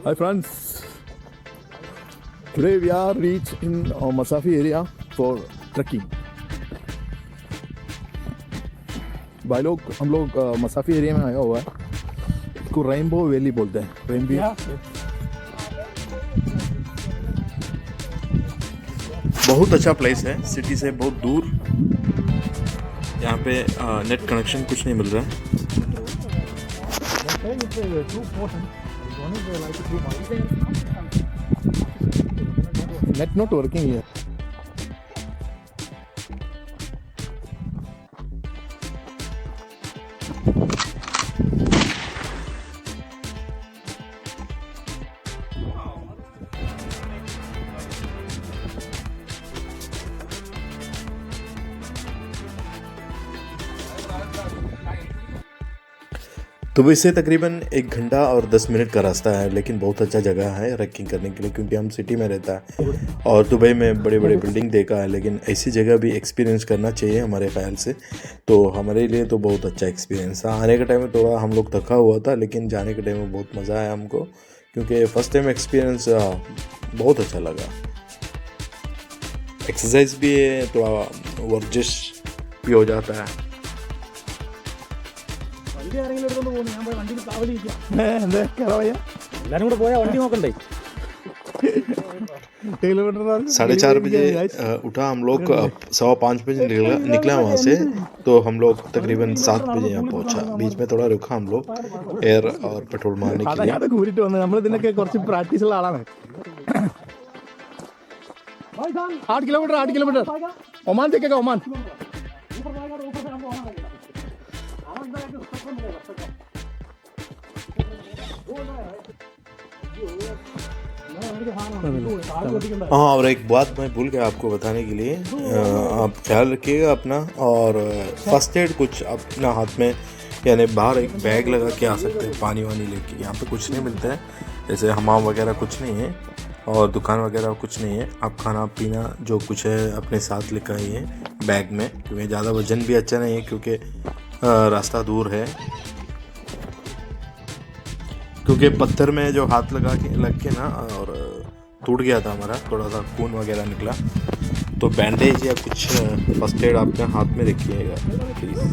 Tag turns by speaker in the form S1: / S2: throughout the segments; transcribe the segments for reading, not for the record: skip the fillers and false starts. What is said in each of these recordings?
S1: Hi friends, today we are reached in Masafi area for trekking. भाई लोग हम लोग मसाफी एरिया में आया हुआ है, इसको रेनबो वैली बोलते हैं। रेनबो बहुत अच्छा प्लेस है, सिटी से बहुत दूर। यहाँ पे नेट कनेक्शन कुछ नहीं मिल रहा है। नेट नॉट वर्किंग है। दुबई से तकरीबन 1 घंटा और 10 मिनट का रास्ता है, लेकिन बहुत अच्छा जगह है ट्रैकिंग करने के लिए, क्योंकि हम सिटी में रहता है और दुबई में बड़े बड़े बिल्डिंग देखा है, लेकिन ऐसी जगह भी एक्सपीरियंस करना चाहिए हमारे ख्याल से। तो हमारे लिए तो बहुत अच्छा एक्सपीरियंस था। आने के टाइम में थोड़ा हम लोग थका हुआ था, लेकिन जाने के टाइम में बहुत मज़ा आया हमको, क्योंकि फ़र्स्ट टाइम एक्सपीरियंस बहुत अच्छा लगा। एक्सरसाइज भी है, थोड़ा वर्जिश भी हो जाता है।
S2: किलोमीटर
S1: 4:30 बजे उठा हम लोग, 5:15 बजे निकला वहाँ से। तो हम लोग तकरीबन 7 बजे यहाँ पहुँचा। बीच में थोड़ा रुका हम लोग एयर और पेट्रोल मारने के लिए।
S2: നമ്മളിതിനൊക്കെ കുറച്ച് പ്രാക്ടീസുള്ള ആളാണ്। 8 കിലോമീറ്റർ ഒമാൻ തേക്കൊക്കെ ഒമാൻ।
S1: हाँ, और एक बात मैं भूल गया आपको बताने के लिए, आप ख्याल रखिएगा अपना, और फर्स्ट एड कुछ अपना हाथ में, यानी बाहर एक बैग लगा के आ सकते हैं पानी वानी लेके। यहाँ पे कुछ नहीं मिलता है, जैसे हमाम वगैरह कुछ नहीं है और दुकान वगैरह कुछ नहीं है। आप खाना पीना जो कुछ है अपने साथ लेकर आइए बैग में, क्योंकि ज़्यादा वजन भी अच्छा नहीं है, क्योंकि रास्ता दूर है। क्योंकि पत्थर में जो हाथ लग के ना और टूट गया था हमारा, थोड़ा सा खून वगैरह निकला। तो बैंडेज या कुछ फर्स्ट एड आपके हाथ में रखिएगा प्लीज़।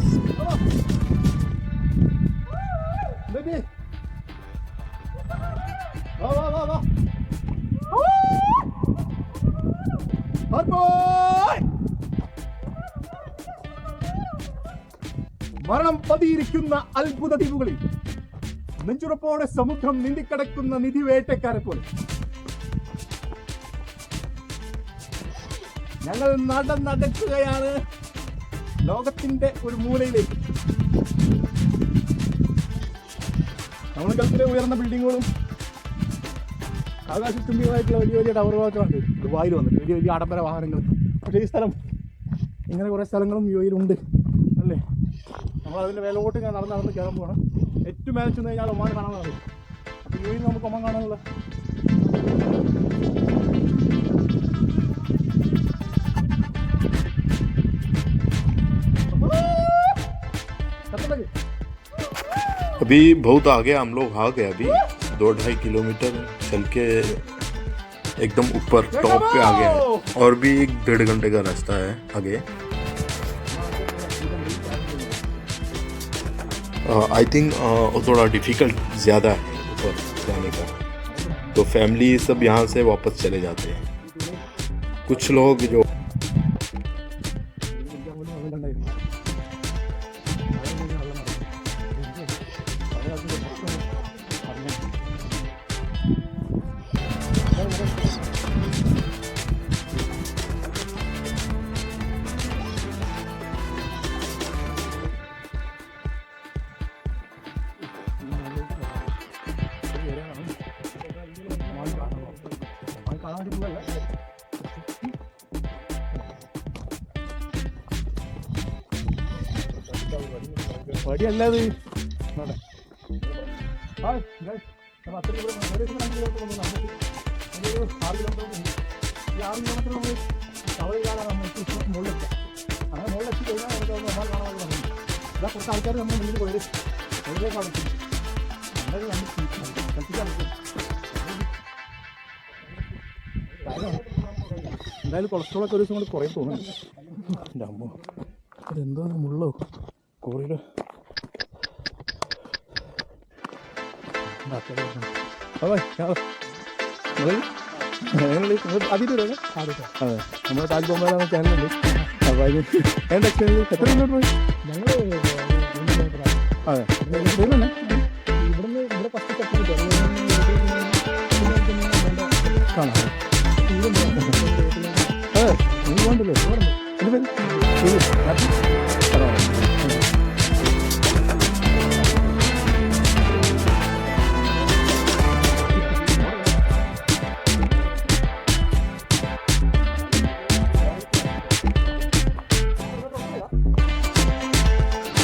S2: മരണം പതിയിരിക്കുന്ന അത്ഭുത ദ്വീപുകളിൽ നെഞ്ചുറപ്പോടെ സമുദ്രം നീന്തിക്കടക്കുന്ന നിധി വേട്ടക്കാരെ പോലെ ഞങ്ങൾ നടക്കുകയാണ് ലോകത്തിന്റെ ഒരു മൂലയിലേക്ക്. നമ്മൾ ഗൾഫിലെ ഉയർന്ന ബിൽഡിങ്ങുകളും ആകാശത്തുമ്പികളായിട്ടുള്ള വലിയ വലിയ ടവറുകളൊക്കെ ഉണ്ട് ദുബായിൽ വന്നിട്ട്, വലിയ വലിയ ആഡംബര വാഹനങ്ങൾ. പക്ഷേ ഈ സ്ഥലം, ഇങ്ങനെ കുറേ സ്ഥലങ്ങളും യു എയിലുണ്ട് അല്ലേ. നമ്മൾ അതിൻ്റെ മേലോട്ട് ഇങ്ങനെ നടന്ന് കയറാൻ പോകണം. ഏറ്റവും മേലെ ചെന്ന് കഴിഞ്ഞാൽ ഒമാൻ കാണാനാണ്. അപ്പോൾ യു എയിൽ നമുക്ക് ഒമാൻ കാണാനുള്ള
S1: अभी बहुत आगे हम लोग आ गए। अभी 2-2.5 किलोमीटर चल के एकदम ऊपर टॉप पे आ गया है, और भी 1-1.5 घंटे का रास्ता है आगे। आई थिंक थोड़ा डिफ़िकल्ट ज़्यादा है ऊपर जाने का, तो फैमिली सब यहाँ से वापस चले जाते हैं। कुछ लोग जो
S2: വടിയല്ലാതെ കുറച്ച് ആൾക്കാർ നമ്മുടെ മുന്നിൽ പോയത് കൽപ്പിക്കാൻ എന്തായാലും കൊളസ്ട്രോളൊക്കെ ഒരു ദിവസം കൊണ്ട് കുറേ തോന്നുന്നു. എൻ്റെ അമ്മ അതെന്തോ മുള്ളോ കോറിയിലോ അതെ നമ്മുടെ താജ് ബൊമ്മയിലാണ് ചാനലുണ്ട്. അപ്പോൾ അതിന് എൻ്റെ എക്സ്പീരിയൻസ് എത്ര കിലോമീറ്റർ പോയി? ഞങ്ങൾ അതെ ഇവിടുന്ന് ഇവിടെ ഫസ്റ്റ് കാണാം. അതെ നീ പോകണ്ടല്ലോ എൻ്റെ പേര്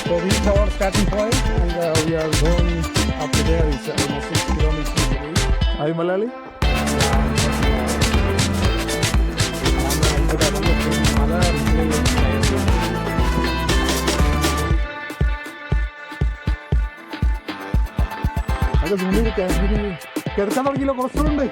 S2: So this is our starting point, and we are going up to there. It's almost 6 kilometers away. Are you Malayali? അത് മുന്നിൽ കിടക്കാൻ തുടങ്ങിയില്ല, കുറച്ചുണ്ട്.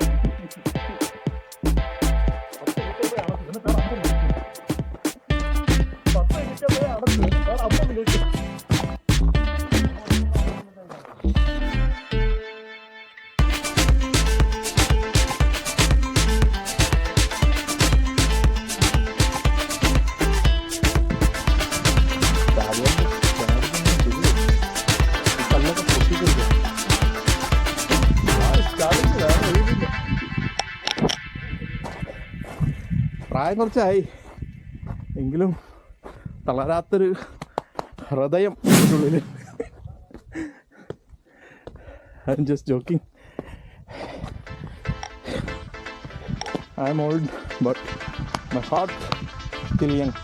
S2: പ്രായം കുറച്ചായി എങ്കിലും തളരാത്തൊരു ഹൃദയം ഉള്ളിൽ. I am just joking. I M old but my heart still young.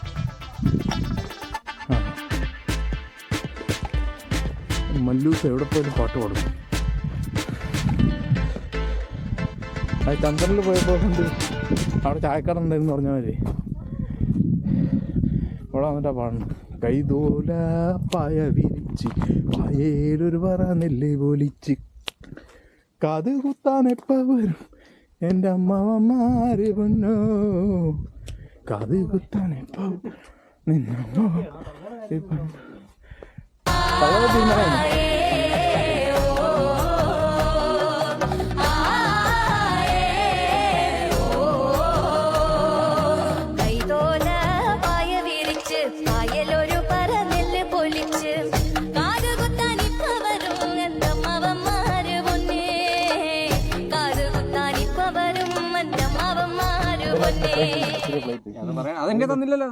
S2: Mallus എവിടെ പോയാലും പാട്ട് പാടും. അത് ചന്ദ്രനിൽ പോയപ്പോൾ കൊണ്ട് അവിടെ ചായക്കട ഉണ്ടായിരുന്നു പറഞ്ഞ മാതിരി ഇവിടെ വന്നിട്ടാ പാടുന്നു. കൈതോല പായ വിരിച്ച് പായേലൊരു പറ നെല്ല് പൊലിച്ച് കാത് കുത്താൻ എപ്പ വരും എൻ്റെ അമ്മമാര് പൊന്നോ, കാത് കുത്താൻ എപ്പ നിന്നോ തീരുമാനം.
S3: അതെന്റെ തന്നില്ലല്ലോ.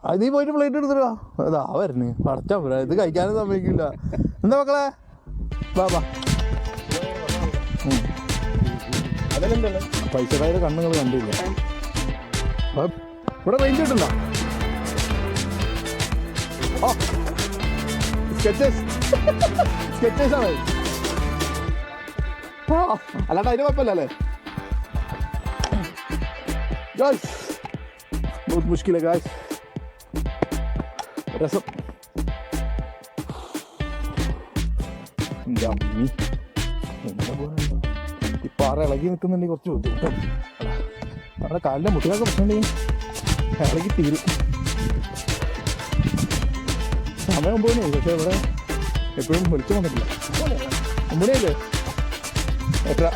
S2: അത് നീ പോയിട്ട് പ്ലേറ്റ് എടുത്തിട്ടോ. അതാ വരുന്നു പടച്ചാ പോരാ, ഇത് കഴിക്കാനും സമ്മതിക്കില്ല. എന്താ മക്കളെ ബാബാ പൈസയുടെ കണ്ണുകൾ കണ്ടില്ല. ഇവിടെ റേഞ്ച് കിട്ടില്ല. സ്കെച്ചേഴ്സ് ആണ്. അല്ലാണ്ട് അതിന് കുഴപ്പമില്ല അല്ലേ? Guys, बहुत मुश्किल है guys. रसम ജമ്മി എന്താ പോലെ ഈ പാറ ഇളകി നിൽക്കുന്നുണ്ടെങ്കിൽ കുറച്ച് ബുദ്ധിമുട്ടാണ്. അവിടെ കാലിൻ്റെ മുട്ടിലൊക്കെ പ്രശ്നമുണ്ടെങ്കിൽ ഇളകി തീരും. സമയം 9 മണിയായി, പക്ഷേ ഇവിടെ എപ്പോഴും വെളിച്ചം വന്നിട്ടില്ല. 9 മണിയല്ലേ? എത്ര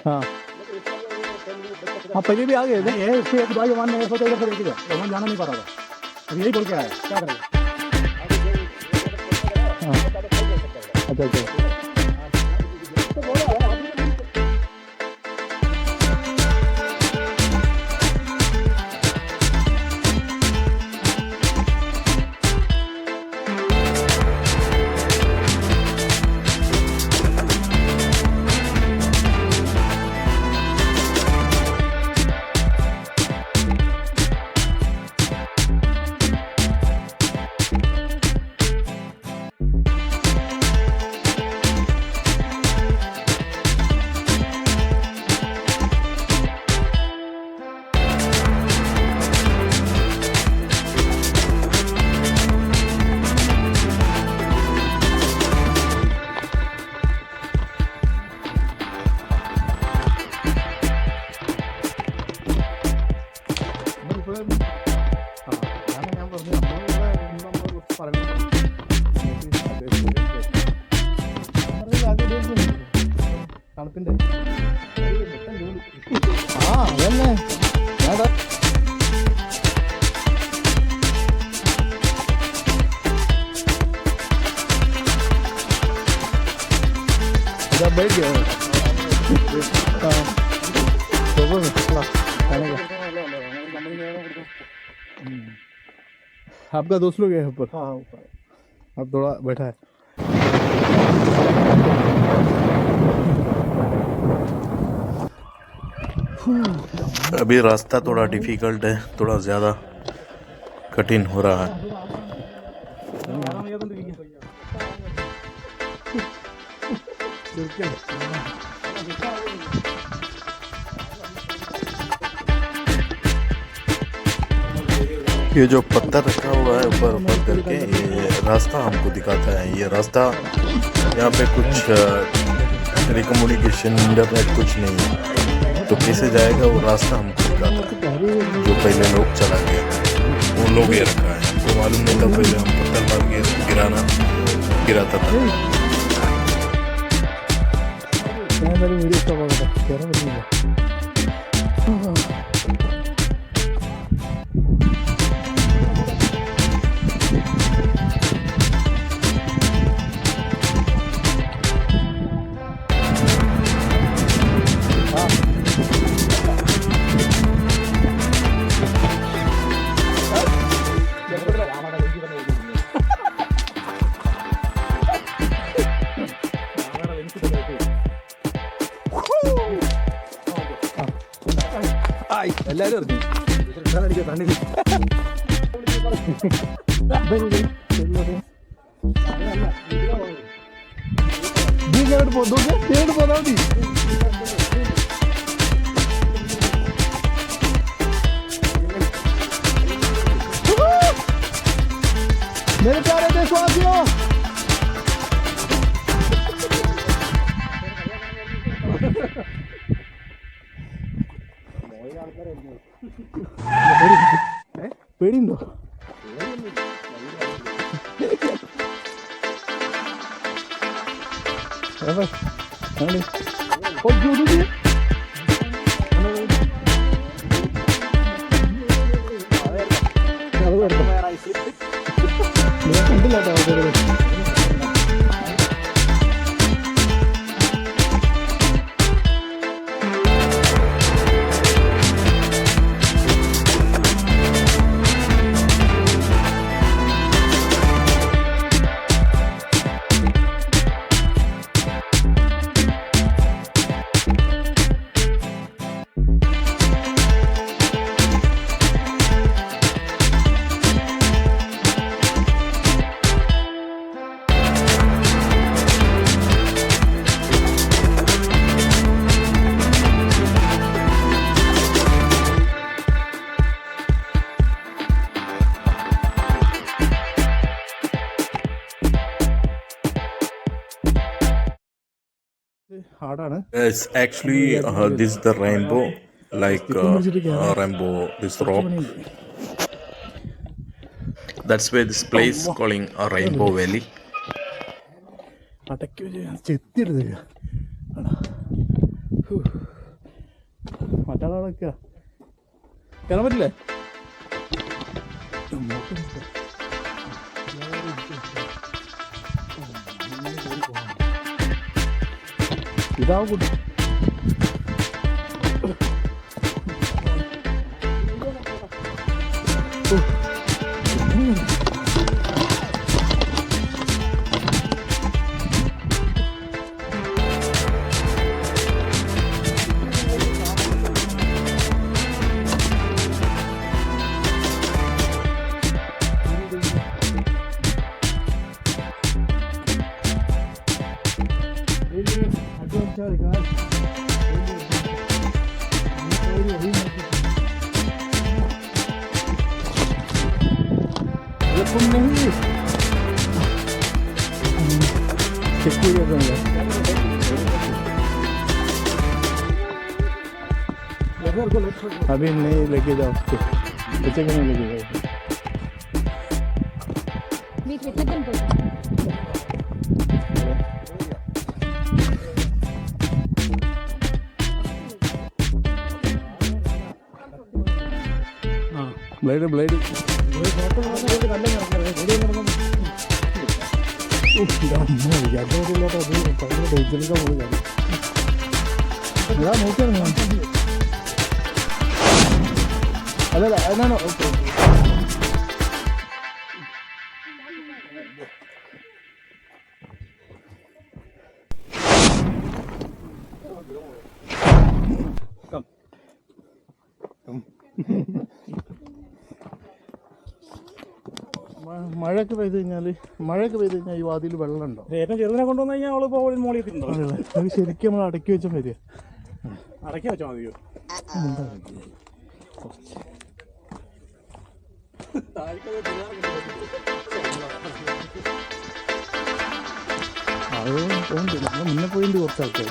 S2: हाँ पहले भी आ गए थे। इससे एक भाई मान में सोचा इधर देखिए, वहाँ जाना नहीं पा रहा था, अब यही बोल के आया क्या करेगा। अच्छा अच्छा തണുപ്പിന്റെ ആ അതന്നെ ഞാൻ बैठ गया आपका दोस्त लोग है ऊपर? हाँ ऊपर। अब थोड़ा बैठा है।
S1: अभी रास्ता थोड़ा डिफिकल्ट है, थोड़ा ज़्यादा कठिन हो रहा है। ये जो पत्थर रखा हुआ है ऊपर ऊपर करके, ये रास्ता हमको दिखाता है। ये रास्ता यहाँ पे कुछ टेलीकम्युनिकेशन इंटरनेट कुछ नहीं है, तो कैसे जाएगा वो रास्ता हमको दिखाता है। जो पहले लोग चला गया वो लोग ये रखा है, हमको मालूम नहीं था। पहले हम पत्थर मार के गिराता था।
S2: എല്ലാരും അറിഞ്ഞു പോന്നാ മതി. मेरे प्यारे देशवासियों, പേടിയുണ്ടോ? കണ്ടില്ല കേട്ടോ. ഹാർഡാണ്.
S1: It's actually this is the rainbow, like rainbow, this rock. That's why this place calling a Rainbow Valley.
S2: അടക്കി ചെത്തിയെടുത്ത് മറ്റാളൊക്കെ കയറാൻ പറ്റില്ലേ? ഇതാവും കൂട്ടി अभी नहीं लेके जाओ उसको, बच्चे को नहीं लेके जाओ. ബ്ലേഡ് ബ്ലേഡ് അല്ലല്ല അതിനാണോ ഓക്കെ മഴയൊക്കെ പെയ്ത് കഴിഞ്ഞാൽ ഈ വാതിൽ വെള്ളം ഉണ്ടോ?
S3: ഏറ്റവും ചെറുതിനെ കൊണ്ടുവന്നു കഴിഞ്ഞാൽ അവള് മോളിൽ എത്തിയിട്ടുണ്ടോ?
S2: അത് ശരിക്കും നമ്മൾ അടക്കി വെച്ചാൽ വരിക.
S3: അടക്കി വെച്ചാൽ മതിയോ?
S2: അത് പോകുന്നില്ല, നമ്മൾ മുന്നേ പോയിട്ടുണ്ട് കുറച്ച് ആൾക്കാർ.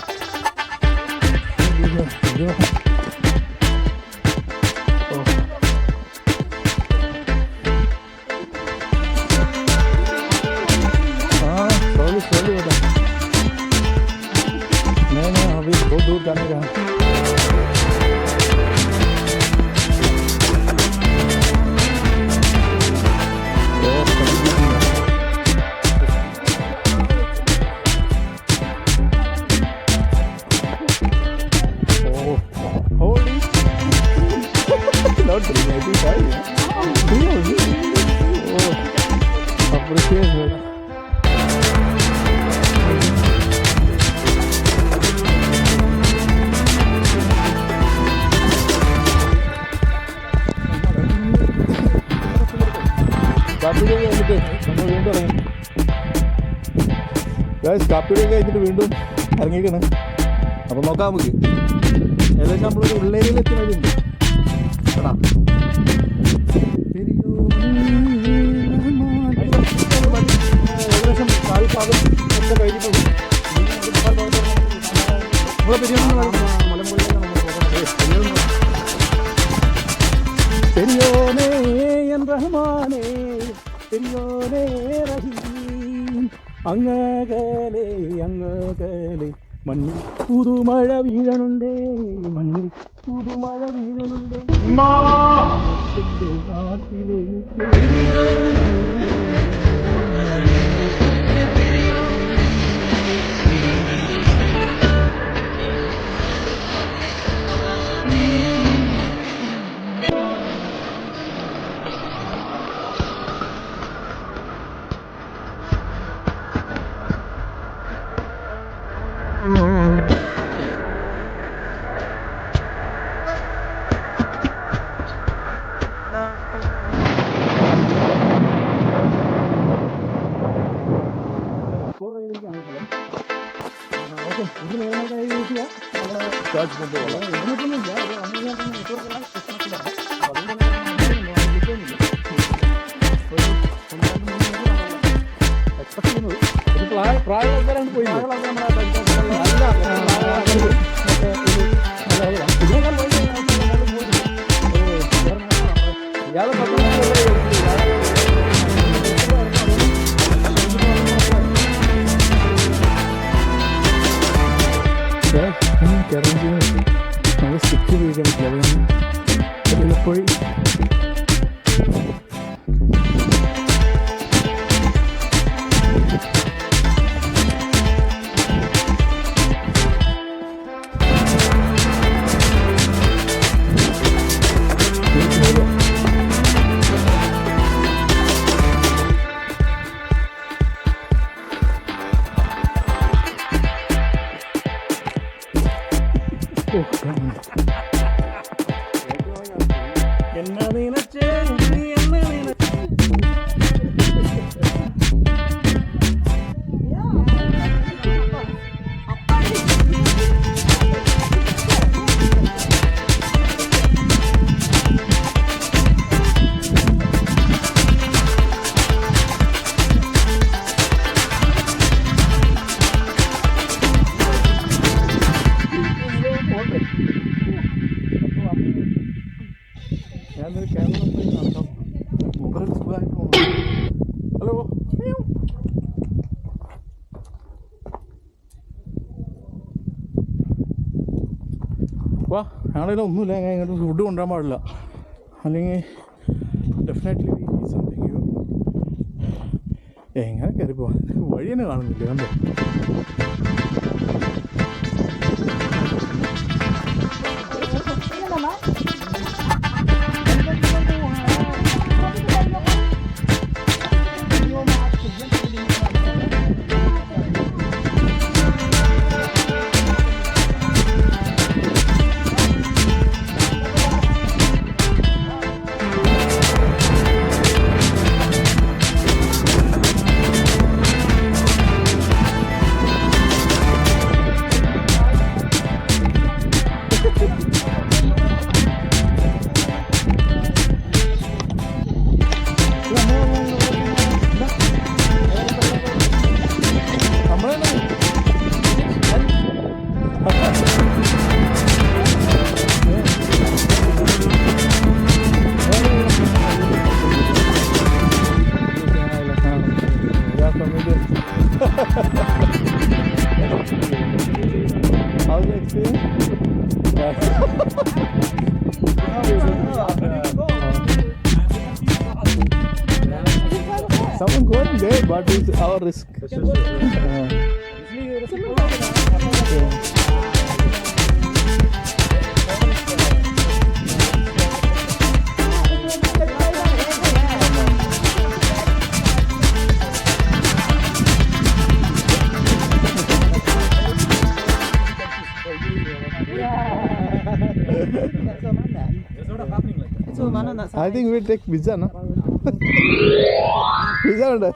S2: slowly beta. नहीं अभी बहुत दूर जाने का. Holy not 385 oh appreciate it. കാപ്പിയുടെ കഴിഞ്ഞിട്ട് നമ്മൾ വീണ്ടും ഇറങ്ങി. കാപ്പിയുടെ കഴിഞ്ഞിട്ട് വീണ്ടും ഇറങ്ങിക്കണം. അപ്പം നോക്കാം നമുക്ക്. ഏകദേശം നമ്മളൊരു ഉള്ളേരിയിൽ എത്തി വഴിയുണ്ട് കേട്ടാ. ഏകദേശം കാൽഭാഗം ഒക്കെ കഴിഞ്ഞിട്ട് നമ്മളെ പെരിയോനെ പെരിയോനെ എൻ റഹ്മാനേ പെരിയോനെ റഹീം അങ്ങകലെ അങ്ങകലെ മണ്ണിൽ പുതുമഴ വീഴണുണ്ടേ മണ്ണിൽ പുതുമഴ വീഴണുണ്ടേ പ്രായമുള്ളവരാണ് പോയി നമ്മൾ സ്റ്റിക്ക് ഉപയോഗിക്കാൻ പറ്റില്ല. ചിലപ്പോഴും എന്നാ നിനച്ചേ നീ എന്നെ ഞാനൊരു ക്യാമറ നടക്കാം. മൊബൈൽ സുഖമായിട്ട് പോകുന്നു. ഹലോ വാ ഞങ്ങളിതിൽ ഒന്നുമില്ല. ഞാൻ ഇങ്ങോട്ട് ഫുഡ് കൊണ്ടുവരാൻ പാടില്ല, അല്ലെങ്കിൽ ഡെഫിനറ്റ്ലി സംതിങ് യു. എങ്ങനെ കയറി പോവാൻ വഴി തന്നെ കാണുന്നില്ല. കണ്ടോ? How's the experience? Someone going there, but it's our risk. I think we take visa, na? Visa under.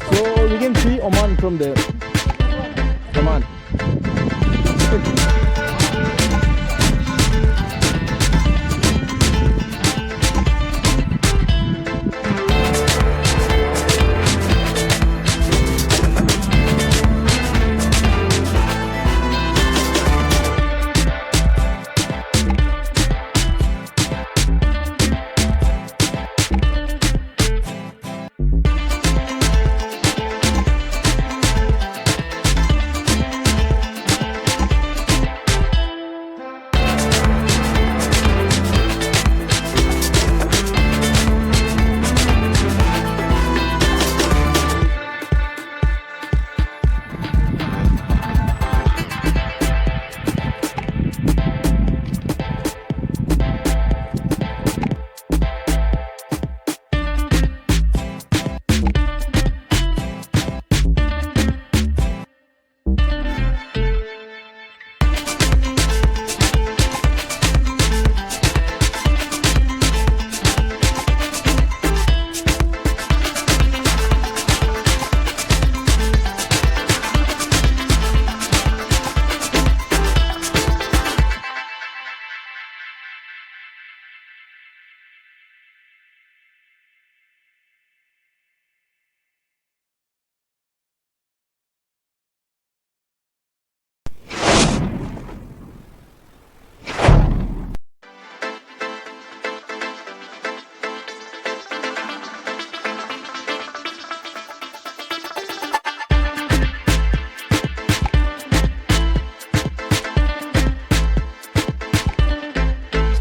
S2: So we can see Oman from there. Oman.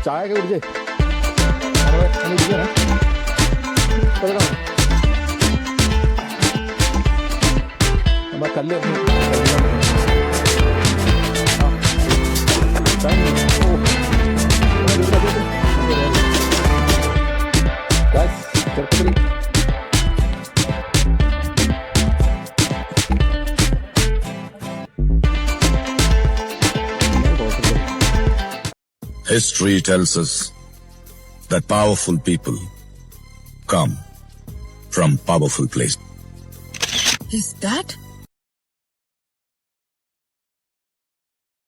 S2: ചായ ഒക്കെ കുടിച്ചേ നമ്മൾ കല്ല് ചെറുപ്പത്തിൽ
S4: History tells us that powerful people come from powerful places.
S5: Is that